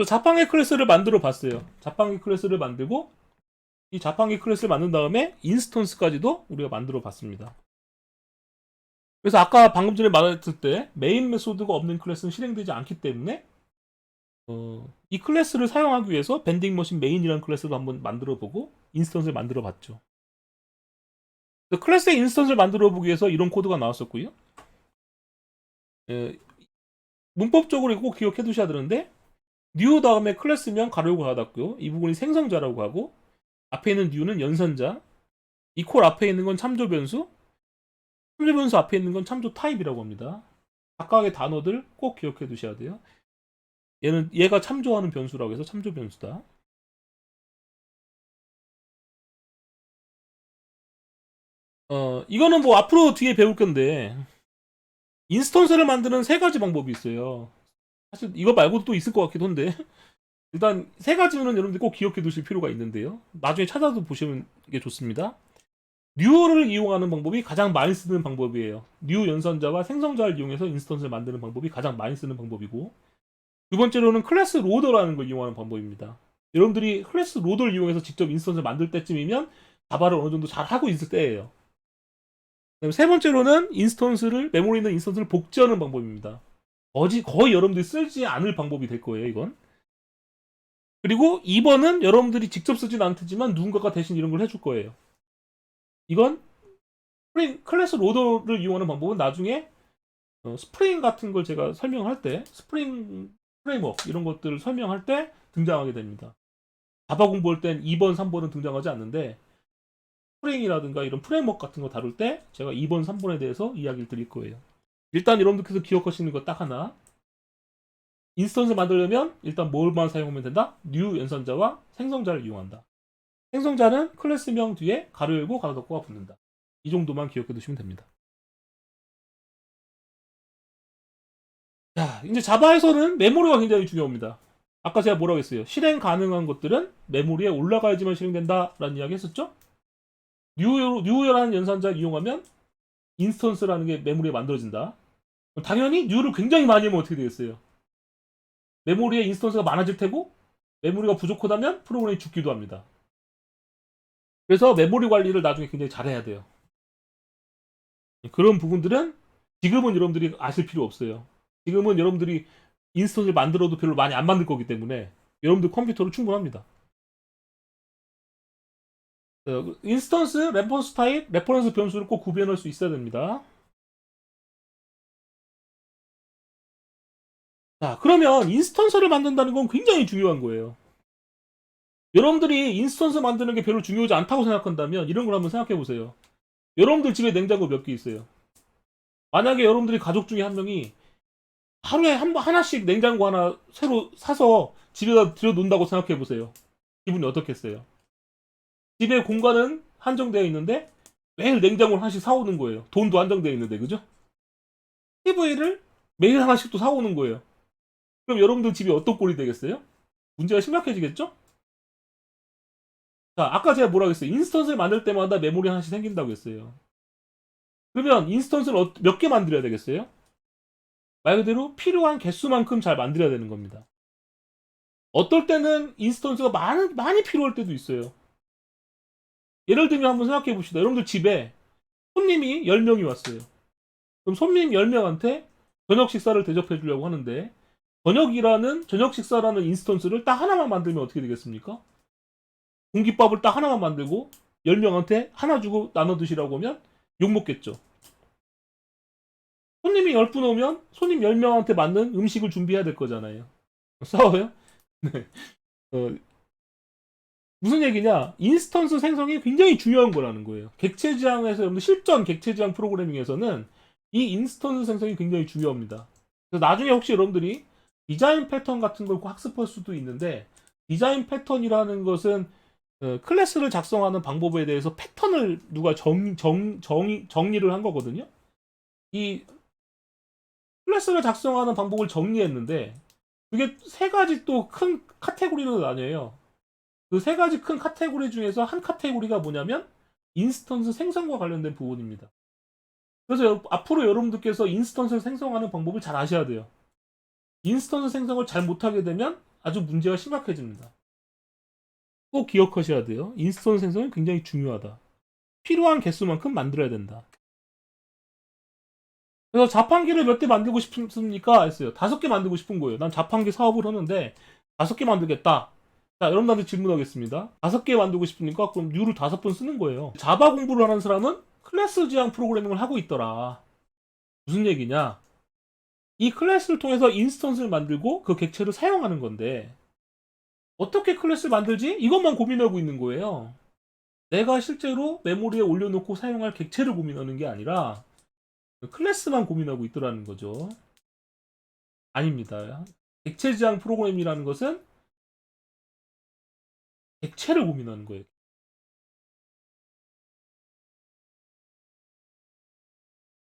자판기 클래스를 만들어 봤어요. 자판기 클래스를 만들고 이 자판기 클래스를 만든 다음에 인스턴스까지도 우리가 만들어 봤습니다. 그래서 아까 방금 전에 말했을 때 메인 메소드가 없는 클래스는 실행되지 않기 때문에 이 클래스를 사용하기 위해서 밴딩 머신 메인이라는 클래스도 한번 만들어 보고 인스턴스를 만들어 봤죠. 클래스의 인스턴스를 만들어 보기 위해서 이런 코드가 나왔었고요. 문법적으로 꼭 기억해 두셔야 되는데 new 다음에 클래스명 가로고 닫았고요. 이 부분이 생성자라고 하고 앞에 있는 new는 연산자, 이퀄 앞에 있는 건 참조 변수, 참조 변수 앞에 있는 건 참조 타입이라고 합니다. 각각의 단어들 꼭 기억해 두셔야 돼요. 얘가 참조하는 변수라고 해서 참조 변수다. 이거는 뭐 앞으로 뒤에 배울 건데 인스턴스를 만드는 세 가지 방법이 있어요. 사실 이거 말고도 또 있을 것 같기도 한데 일단 세 가지는 여러분들 꼭 기억해 두실 필요가 있는데요. 나중에 찾아서 보시면 게 좋습니다. 뉴를 이용하는 방법이 가장 많이 쓰는 방법이에요. 뉴 연산자와 생성자를 이용해서 인스턴스를 만드는 방법이 가장 많이 쓰는 방법이고 두 번째로는 클래스 로더라는 걸 이용하는 방법입니다. 여러분들이 클래스 로더를 이용해서 직접 인스턴스를 만들 때쯤이면 자바를 어느 정도 잘 하고 있을 때예요. 세 번째로는 메모리에 있는 인스턴스를 복제하는 방법입니다. 거의 여러분들이 쓰지 않을 방법이 될 거예요, 이건. 그리고 2번은 여러분들이 직접 쓰진 않지만 누군가가 대신 이런 걸 해줄 거예요. 이건 클래스 로더를 이용하는 방법은 나중에 스프링 같은 걸 제가 설명할 때 스프링 프레임워크 이런 것들을 설명할 때 등장하게 됩니다. 자바 공부할 땐 2번, 3번은 등장하지 않는데 스프링이라든가 이런 프레임워크 같은 거 다룰 때 제가 2번, 3번에 대해서 이야기를 드릴 거예요. 일단 여러분들께서 기억하시는 거 딱 하나. 인스턴스 만들려면 일단 뭘만 사용하면 된다? new 연산자와 생성자를 이용한다. 생성자는 클래스명 뒤에 가로 열고 가로 닫고가 붙는다. 이 정도만 기억해 두시면 됩니다. 자, 이제 자바에서는 메모리가 굉장히 중요합니다. 아까 제가 뭐라고 했어요? 실행 가능한 것들은 메모리에 올라가야지만 실행된다라는 이야기 했었죠? 뉴라는 연산자를 이용하면 인스턴스라는 게 메모리에 만들어진다. 당연히 뉴를 굉장히 많이 하면 어떻게 되겠어요? 메모리에 인스턴스가 많아질 테고 메모리가 부족하다면 프로그램이 죽기도 합니다. 그래서 메모리 관리를 나중에 굉장히 잘해야 돼요. 그런 부분들은 지금은 여러분들이 아실 필요 없어요. 지금은 여러분들이 인스턴스를 만들어도 별로 많이 안 만들 거기 때문에 여러분들 컴퓨터로 충분합니다. 인스턴스, 레퍼런스 타입, 레퍼런스 변수를 꼭 구별할 수 있어야 됩니다. 자, 그러면 인스턴스를 만든다는 건 굉장히 중요한 거예요. 여러분들이 인스턴스 만드는 게 별로 중요하지 않다고 생각한다면 이런 걸 한번 생각해 보세요. 여러분들 집에 냉장고 몇 개 있어요? 만약에 여러분들이 가족 중에 한 명이 하루에 하나씩 냉장고 하나 새로 사서 집에다 들여놓는다고 생각해 보세요. 기분이 어떻겠어요? 집에 공간은 한정되어 있는데 매일 냉장고를 하나씩 사오는 거예요. 돈도 한정되어 있는데, 그죠? TV를 매일 하나씩 또 사오는 거예요. 그럼 여러분들 집이 어떤 꼴이 되겠어요? 문제가 심각해지겠죠? 자, 아까 제가 뭐라고 했어요? 인스턴스를 만들 때마다 메모리 하나씩 생긴다고 했어요. 그러면 인스턴스를 몇 개 만들어야 되겠어요? 말 그대로 필요한 개수만큼 잘 만들어야 되는 겁니다. 어떨 때는 인스턴스가 많이 필요할 때도 있어요. 예를 들면 한번 생각해 봅시다. 여러분들 집에 손님이 10명이 왔어요. 그럼 손님 10명한테 저녁 식사를 대접해 주려고 하는데 저녁 식사라는 인스턴스를 딱 하나만 만들면 어떻게 되겠습니까? 공깃밥을 딱 하나만 만들고 10명한테 하나 주고 나눠 드시라고 하면 욕먹겠죠. 손님이 10분 오면 손님 10명한테 맞는 음식을 준비해야 될 거잖아요. 싸워요? 네. 어, 무슨 얘기냐? 인스턴스 생성이 굉장히 중요한 거라는 거예요. 객체지향에서 여러분들 실전 객체지향 프로그래밍에서는 이 인스턴스 생성이 굉장히 중요합니다. 그래서 나중에 혹시 여러분들이 디자인 패턴 같은 걸 학습할 수도 있는데 디자인 패턴이라는 것은 클래스를 작성하는 방법에 대해서 패턴을 누가 정리를 한 거거든요. 이 클래스를 작성하는 방법을 정리했는데 그게 세 가지 또 큰 카테고리로 나뉘어요. 그 세 가지 큰 카테고리 중에서 한 카테고리가 뭐냐면 인스턴스 생성과 관련된 부분입니다. 그래서 앞으로 여러분들께서 인스턴스를 생성하는 방법을 잘 아셔야 돼요. 인스턴스 생성을 잘 못하게 되면 아주 문제가 심각해집니다. 꼭 기억하셔야 돼요. 인스턴스 생성은 굉장히 중요하다. 필요한 개수만큼 만들어야 된다. 그래서 자판기를 몇 대 만들고 싶습니까? 했어요. 5개 만들고 싶은 거예요. 난 자판기 사업을 하는데 5개 만들겠다. 자, 여러분들한테 질문하겠습니다. 5개 만들고 싶으니까 그럼 뉴를 5번 쓰는 거예요. 자바 공부를 하는 사람은 클래스 지향 프로그래밍을 하고 있더라. 무슨 얘기냐? 이 클래스를 통해서 인스턴스를 만들고 그 객체를 사용하는 건데 어떻게 클래스를 만들지? 이것만 고민하고 있는 거예요. 내가 실제로 메모리에 올려놓고 사용할 객체를 고민하는 게 아니라 클래스만 고민하고 있더라는 거죠. 아닙니다. 객체 지향 프로그램이라는 것은 객체를 고민하는 거예요.